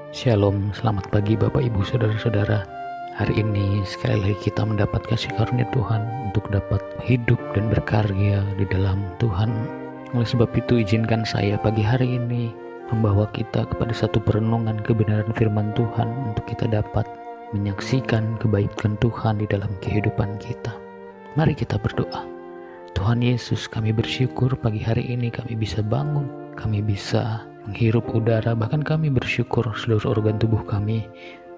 Shalom, selamat pagi Bapak Ibu Saudara-saudara. Hari ini sekali lagi kita mendapat kasih karunia Tuhan untuk dapat hidup dan berkarya di dalam Tuhan. Oleh sebab itu izinkan saya pagi hari ini membawa kita kepada satu perenungan kebenaran firman Tuhan untuk kita dapat menyaksikan kebaikan Tuhan di dalam kehidupan kita. Mari kita berdoa. Tuhan Yesus, kami bersyukur pagi hari ini kami bisa bangun, kami bisa menghirup udara, bahkan kami bersyukur seluruh organ tubuh kami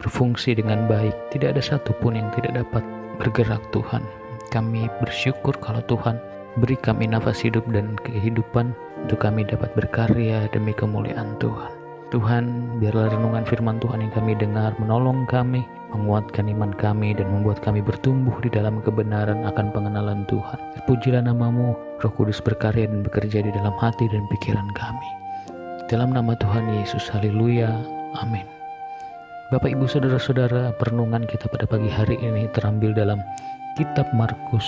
berfungsi dengan baik. Tidak ada satupun yang tidak dapat bergerak Tuhan. Kami bersyukur kalau Tuhan beri kami nafas hidup dan kehidupan untuk kami dapat berkarya demi kemuliaan Tuhan. Tuhan, biarlah renungan firman Tuhan yang kami dengar menolong kami, menguatkan iman kami, dan membuat kami bertumbuh di dalam kebenaran akan pengenalan Tuhan. Terpujilah namamu, Roh Kudus berkarya dan bekerja di dalam hati dan pikiran kami. Dalam nama Tuhan Yesus, haleluya, amin. Bapak Ibu Saudara-saudara, perenungan kita pada pagi hari ini terambil dalam kitab Markus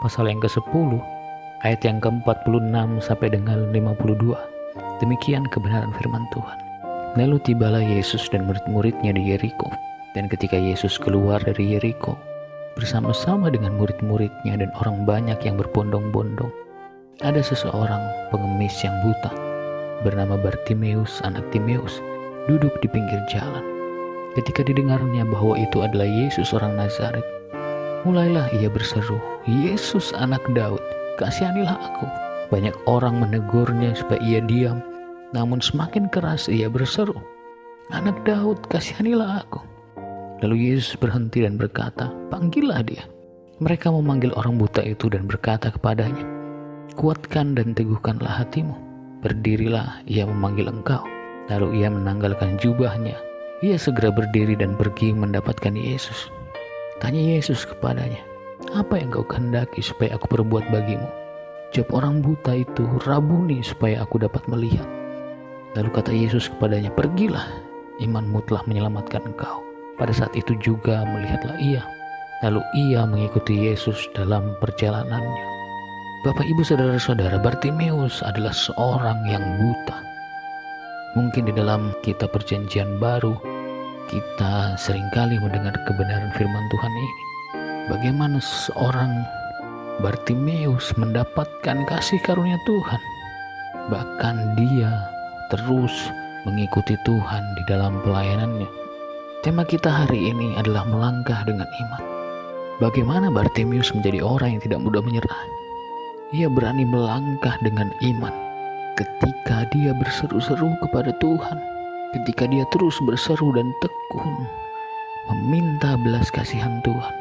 pasal yang ke-10 ayat yang ke-46 sampai dengan 52. Demikian kebenaran firman Tuhan. Lalu tibalah Yesus dan murid-muridnya di Yeriko. Dan ketika Yesus keluar dari Yeriko bersama-sama dengan murid-muridnya dan orang banyak yang berbondong-bondong, ada seseorang pengemis yang buta bernama Bartimeus anak Timeus duduk di pinggir jalan. Ketika didengarnya bahwa itu adalah Yesus orang Nazaret, mulailah ia berseru, "Yesus anak Daud, kasihanilah aku." Banyak orang menegurnya supaya ia diam, namun semakin keras ia berseru, "Anak Daud, kasihanilah aku." Lalu Yesus berhenti dan berkata, "Panggillah dia." Mereka memanggil orang buta itu dan berkata kepadanya, "Kuatkan dan teguhkanlah hatimu. Berdirilah, ia memanggil engkau." Lalu ia menanggalkan jubahnya. Ia segera berdiri dan pergi mendapatkan Yesus. Tanya Yesus kepadanya, "Apa yang kau kehendaki supaya aku perbuat bagimu?" Jawab orang buta itu, "Rabuni, supaya aku dapat melihat." Lalu kata Yesus kepadanya, "Pergilah, imanmu telah menyelamatkan engkau." Pada saat itu juga melihatlah ia. Lalu ia mengikuti Yesus dalam perjalanannya. Bapak Ibu Saudara-saudara, Bartimeus adalah seorang yang buta. Mungkin di dalam kitab perjanjian baru, kita seringkali mendengar kebenaran firman Tuhan ini. Bagaimana seorang Bartimeus mendapatkan kasih karunia Tuhan. Bahkan dia terus mengikuti Tuhan di dalam pelayanannya. Tema kita hari ini adalah melangkah dengan iman. Bagaimana Bartimeus menjadi orang yang tidak mudah menyerah? Ia berani melangkah dengan iman ketika dia berseru-seru kepada Tuhan, ketika dia terus berseru dan tekun meminta belas kasihan Tuhan.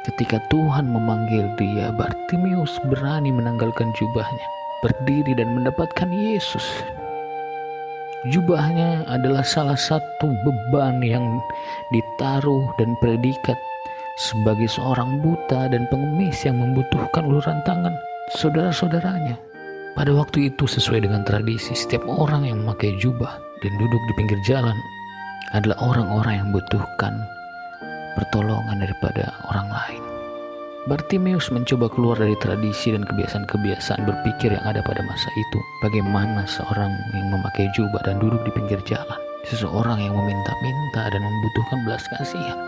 Ketika Tuhan memanggil dia, Bartimeus berani menanggalkan jubahnya, berdiri dan mendapatkan Yesus. Jubahnya adalah salah satu beban yang ditaruh dan predikat sebagai seorang buta dan pengemis yang membutuhkan uluran tangan saudara-saudaranya. Pada waktu itu sesuai dengan tradisi, setiap orang yang memakai jubah dan duduk di pinggir jalan adalah orang-orang yang membutuhkan pertolongan daripada orang lain. Bartimeus mencoba keluar dari tradisi dan kebiasaan-kebiasaan berpikir yang ada pada masa itu. Bagaimana seorang yang memakai jubah dan duduk di pinggir jalan, seseorang yang meminta-minta dan membutuhkan belas kasihan.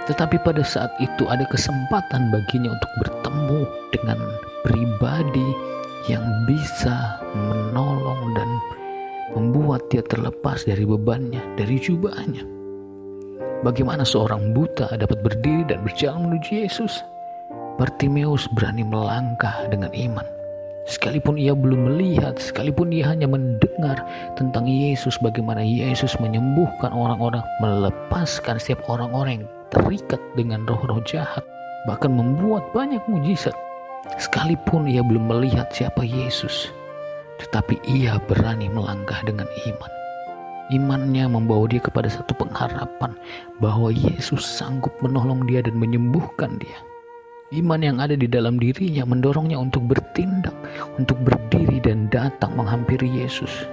Tetapi pada saat itu ada kesempatan baginya untuk bertemu dengan pribadi yang bisa menolong dan membuat dia terlepas dari bebannya, dari jubahnya. Bagaimana seorang buta dapat berdiri dan berjalan menuju Yesus? Bartimeus berani melangkah dengan iman. Sekalipun ia belum melihat, sekalipun ia hanya mendengar tentang Yesus, bagaimana Yesus menyembuhkan orang-orang, melepaskan setiap orang-orang yang terikat dengan roh-roh jahat, bahkan membuat banyak mujizat. Sekalipun ia belum melihat siapa Yesus, tetapi ia berani melangkah dengan iman. Imannya membawa dia kepada satu pengharapan bahwa Yesus sanggup menolong dia dan menyembuhkan dia. Iman yang ada di dalam dirinya mendorongnya untuk bertindak, untuk berdiri dan datang menghampiri Yesus.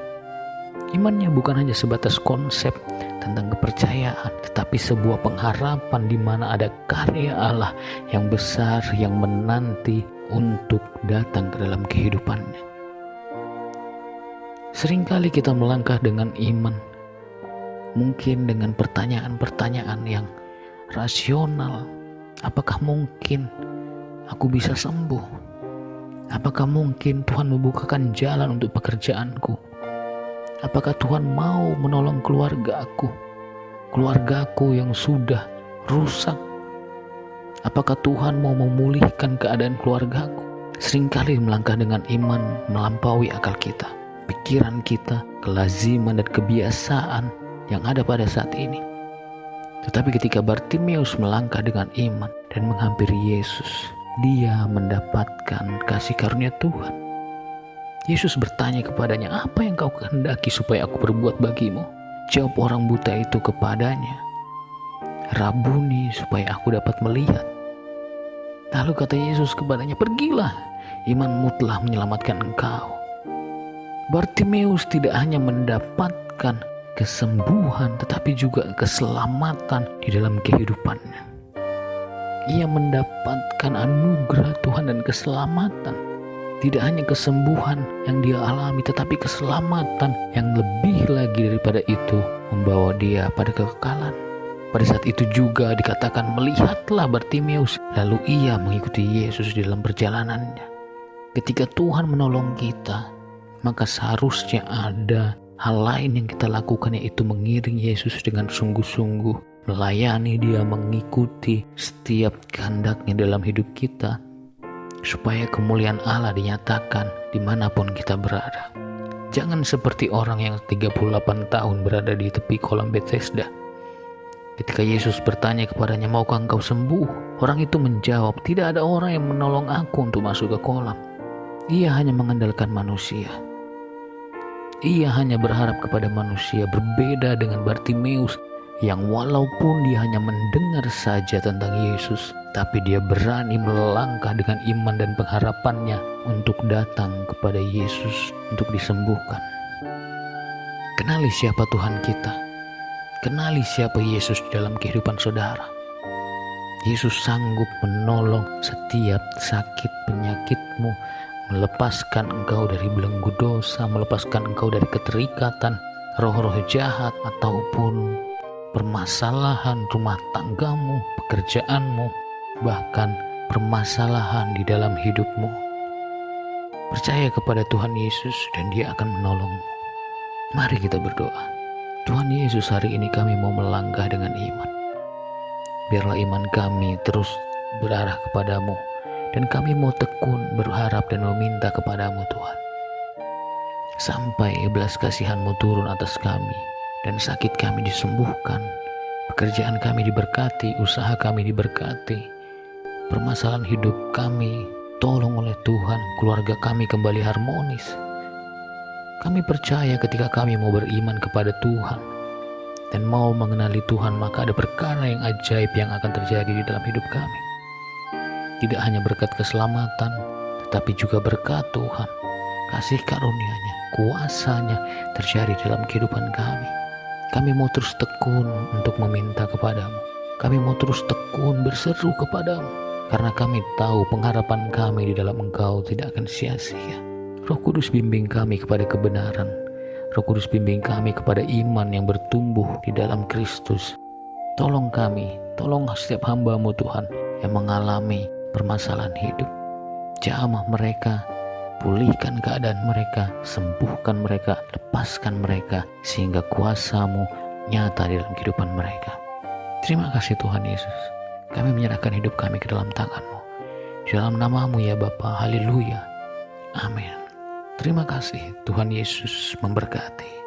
Imannya bukan hanya sebatas konsep tentang kepercayaan, tetapi sebuah pengharapan di mana ada karya Allah yang besar yang menanti untuk datang ke dalam kehidupannya. Seringkali kita melangkah dengan iman, mungkin dengan pertanyaan-pertanyaan yang rasional. Apakah mungkin aku bisa sembuh? Apakah mungkin Tuhan membukakan jalan untuk pekerjaanku? Apakah Tuhan mau menolong keluargaku yang sudah rusak? Apakah Tuhan mau memulihkan keadaan keluargaku? Seringkali melangkah dengan iman melampaui akal kita, pikiran kita, kelaziman dan kebiasaan yang ada pada saat ini. Tetapi ketika Bartimeus melangkah dengan iman dan menghampiri Yesus, dia mendapatkan kasih karunia Tuhan. Yesus bertanya kepadanya, "Apa yang kau kehendaki supaya aku perbuat bagimu?" Jawab orang buta itu kepadanya, "Rabuni, supaya aku dapat melihat." Lalu kata Yesus kepadanya, "Pergilah, imanmu telah menyelamatkan engkau." Bartimeus tidak hanya mendapatkan kesembuhan, tetapi juga keselamatan di dalam kehidupannya. Ia mendapatkan anugerah Tuhan dan keselamatan. Tidak hanya kesembuhan yang dia alami, tetapi keselamatan yang lebih lagi daripada itu membawa dia pada kekekalan. Pada saat itu juga dikatakan, melihatlah Bartimeus, lalu ia mengikuti Yesus di dalam perjalanannya. Ketika Tuhan menolong kita, maka seharusnya ada hal lain yang kita lakukan, yaitu mengiring Yesus dengan sungguh-sungguh, melayani dia, mengikuti setiap kehendaknya dalam hidup kita, supaya kemuliaan Allah dinyatakan dimanapun kita berada. Jangan seperti orang yang 38 tahun berada di tepi kolam Bethesda. Ketika Yesus bertanya kepadanya, "Maukah engkau sembuh?" Orang itu menjawab, "Tidak ada orang yang menolong aku untuk masuk ke kolam." Ia hanya mengandalkan manusia. Ia hanya berharap kepada manusia, berbeda dengan Bartimeus yang walaupun dia hanya mendengar saja tentang Yesus, tapi dia berani melangkah dengan iman dan pengharapannya untuk datang kepada Yesus untuk disembuhkan. Kenali siapa Tuhan kita. Kenali siapa Yesus dalam kehidupan saudara. Yesus sanggup menolong setiap sakit penyakitmu, melepaskan engkau dari belenggu dosa, melepaskan engkau dari keterikatan roh-roh jahat ataupun permasalahan rumah tanggamu, pekerjaanmu, bahkan permasalahan di dalam hidupmu. Percaya kepada Tuhan Yesus dan Dia akan menolongmu. Mari kita berdoa. Tuhan Yesus, hari ini kami mau melangkah dengan iman. Biarlah iman kami terus berarah kepadamu, dan kami mau tekun berharap dan meminta kepadamu Tuhan. Sampai belas kasihan-Mu turun atas kami, dan sakit kami disembuhkan, pekerjaan kami diberkati, usaha kami diberkati, permasalahan hidup kami tolong oleh Tuhan, keluarga kami kembali harmonis. Kami percaya ketika kami mau beriman kepada Tuhan dan mau mengenali Tuhan, maka ada perkara yang ajaib yang akan terjadi di dalam hidup kami. Tidak hanya berkat keselamatan, tetapi juga berkat Tuhan, kasih karunia-Nya, kuasa-Nya terjadi dalam kehidupan kami. Kami mau terus tekun untuk meminta kepadamu. Kami mau terus tekun berseru kepadamu, karena kami tahu pengharapan kami di dalam Engkau tidak akan sia-sia. Roh Kudus bimbing kami kepada kebenaran. Roh Kudus bimbing kami kepada iman yang bertumbuh di dalam Kristus. Tolong kami, tolong setiap hamba-Mu Tuhan yang mengalami permasalahan hidup. Jamah mereka, pulihkan keadaan mereka, sembuhkan mereka, lepaskan mereka, sehingga kuasa-Mu nyata di dalam kehidupan mereka. Terima kasih Tuhan Yesus. Kami menyerahkan hidup kami ke dalam tangan-Mu. Di dalam nama-Mu ya Bapa, haleluya. Amin. Terima kasih, Tuhan Yesus memberkati.